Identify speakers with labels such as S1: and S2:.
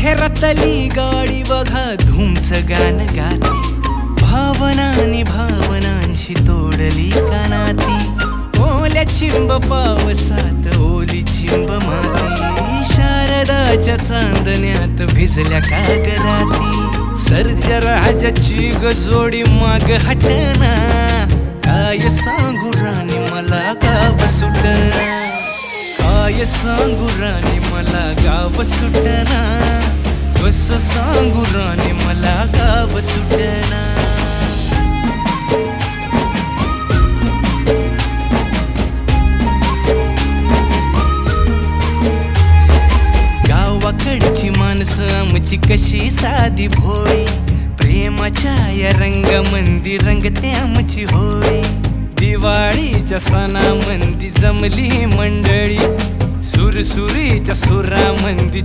S1: घरातली गाडी बघा धूमच गाण गाते, भावनांनी भावनांशी तोडली कानाती, ओल्या चिंब पावसात ओली चिंब माती, शारदाच्या चांदण्यात भिजल्या कागदाती, सर्जराजाची गजोडी माग हटना, काय सांगू राणी मला गाव सुटना, काय सांगू राणी मला गाव सुटना, कसं सांगू राणी मला गाव सुटना. गावाकडची माणसं आमची कशी साधी भोळी, प्रेमाच्या या रंगामंदी रंगते आमची होळी, दिवाळीच्या सणामंदी जमली मंडळी, सुरसुरीच्या सुरामंदी